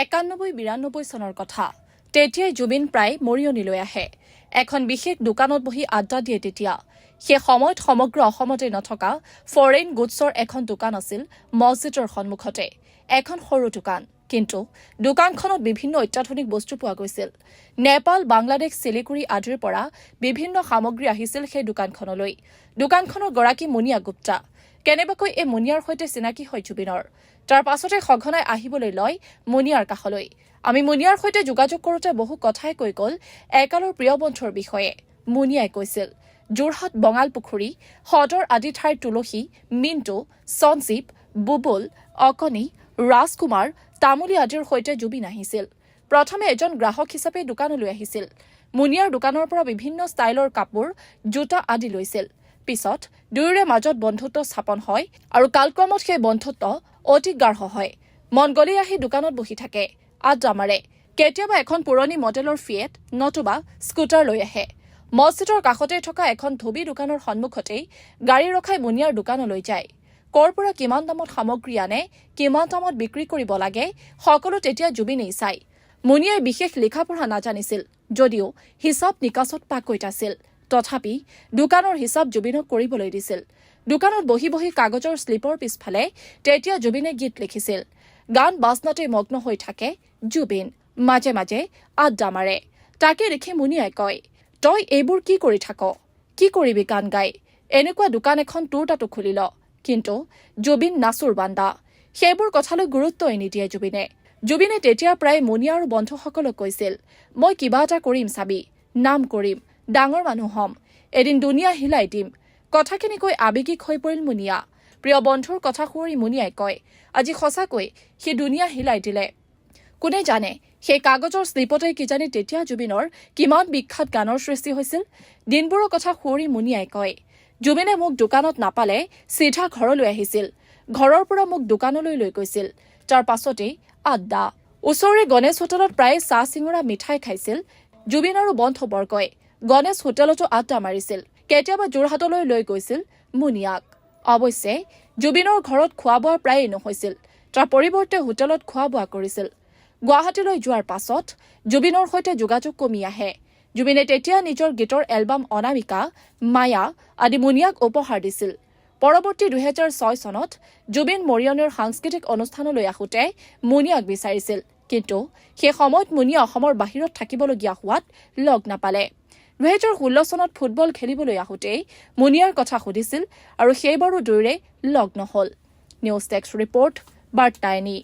91-92 চনৰ কথা তেতিয়াই জুবিন প্ৰায় মৰিয়নিলৈ আহে এখন বিশেষ দোকানত বহি আড্ডা দিয়ে তেতিয়া সেই সময়ত সমগ্ৰ অসমতে নথকা ফৰেইন গুডছৰ এখন দোকান আছিল মছজিদৰ সন্মুখতে এখন সৰু দোকান কিন্তু দোকানখনত বিভিন্ন অত্যাধুনিক বস্তু পোৱা গৈছিল নেপাল বাংলাদেশ চিলিগুৰি আদিৰ পৰা বিভিন্ন সামগ্ৰী আহিছিল সেই দোকানখনলৈ দোকানখনৰ গৰাকী মুনিয়া গুপ্তা কেনেবাকৈ এই মুনিয়াৰ সৈতে চিনাকি হয় জুবিনৰ তাৰ পাছতে সঘনাই আহিবলৈ লয় মুনিয়াৰ কাষলৈ আমি মুনিয়াৰ সৈতে যোগাযোগ কৰোতে বহু কথাই কৈ গ'ল একালৰ প্ৰিয় বন্ধুৰ বিষয়ে মুনিয়াই কৈছিল যোৰহাট বঙালপুখুৰী সদৰ আদি ঠাইৰ তুলসী মিণ্টু সঞ্জীৱ বুবুল অকনি ৰাজকুমাৰ তামুলী আদিৰ সৈতে জুবিন আহিছিল প্ৰথমে এজন গ্ৰাহক হিচাপে দোকানলৈ আহিছিল মুনিয়াৰ দোকানৰ পৰা বিভিন্ন ষ্টাইলৰ কাপোৰ জোতা আদি লৈছিল পিছত দুয়োৰে মাজত বন্ধুত্ব স্থাপন হয় আৰু কালক্ৰমত সেই বন্ধুত্ব অতি গাঢ় হয় মন গ'লেই আহি দোকানত বহি থাকে আড্ডা মাৰে কেতিয়াবা এখন পুৰণি মডেলৰ ফিয়েট নতুবা স্কুটাৰ লৈ আহে মছজিদৰ কাষতে থকা এখন ধবি দোকানৰ সন্মুখতেই গাড়ী ৰখাই মুনিয়াৰ দোকানলৈ যায় কৰ পৰা কিমান দামত সামগ্ৰী আনে কিমান দামত বিক্ৰী কৰিব লাগে সকলো তেতিয়া জুবিনেই চাই মুনিয়াই বিশেষ লিখা পঢ়া নাজানিছিল যদিও হিচাপ নিকাচত পাকৈত আছিল তথাপি দোকানৰ হিচাপ জুবিনক কৰিবলৈ দিছিল দোকানত বহি বহি কাগজৰ স্লিপৰ পিছফালে তেতিয়া জুবিনে গীত লিখিছিল গান বাজনাতে মগ্ন হৈ থাকে জুবিন মাজে মাজে আড্ডা মাৰে তাকে দেখি মুনিয়াই কয় তই এইবোৰ কি কৰি থাক কি কৰিবি গান গাই এনেকুৱা দোকান এখন তোৰ তাতো খুলি ল কিন্তু জুবিন নাচুৰ বান্দা সেইবোৰ কথালৈ গুৰুত্বই নিদিয়ে জুবিনে তেতিয়া প্ৰায় মুনিয়া আৰু বন্ধুসকলক কৈছিল মই কিবা এটা কৰিম চাবি নাম কৰিম ডাঙৰ মানুহ হ'ম এদিন দুনিয়া হিলাই দিম কথাখিনি কৈ আৱেগিক হৈ পৰিল মুনিয়া প্ৰিয় বন্ধুৰ কথা শুৱৰি মুনিয়াই কয় আজি সঁচাকৈ সি দুনিয়া হিলাই দিলে কোনে জানে সেই কাগজৰ স্লিপতে কিজানি তেতিয়া জুবিনৰ কিমান বিখ্যাত গানৰ সৃষ্টি হৈছিল দিনবোৰৰ কথা শুৱৰি মুনিয়াই কয় জুবিনে মোক দোকানত নাপালে চিধা ঘৰলৈ আহিছিল ঘৰৰ পৰা মোক দোকানলৈ লৈ গৈছিল তাৰ পাছতেই আড্ডা ওচৰৰে গণেশ হোটেলত প্ৰায় চাহ চিঙৰা মিঠাই খাইছিল জুবিন আৰু বন্ধুবৰ্গই গণেশ হোটেলতো আড্ডা মাৰিছিল কেতিয়াবা যোৰহাটলৈ লৈ গৈছিল মুনিয়াক অৱশ্যে জুবিনৰ ঘৰত খোৱা বোৱা প্ৰায়ে নহৈছিল তাৰ পৰিৱৰ্তে হোটেলত খোৱা বোৱা কৰিছিল গুৱাহাটীলৈ যোৱাৰ পাছত জুবিনৰ সৈতে যোগাযোগ কমি আহে জুবিনে তেতিয়া নিজৰ গীতৰ এলবাম অনামিকা মায়া আদি মুনিয়াক উপহাৰ দিছিল পৰৱৰ্তী 2006 চনত জুবিন মৰিয়নিৰ সাংস্কৃতিক অনুষ্ঠানলৈ আহোঁতে মুনিয়াক বিচাৰিছিল কিন্তু সেই সময়ত মুনিয়া অসমৰ বাহিৰত থাকিবলগীয়া হোৱাত লগ নাপালে 2016 চনত ফুটবল খেলিবলৈ আহোঁতেই মুনিয়াৰ কথা সুধিছিল আৰু সেইবাৰো দুয়োৰে লগ নহল নিউজ ডেস্ক ৰিপৰ্ট বাৰ্তাইনী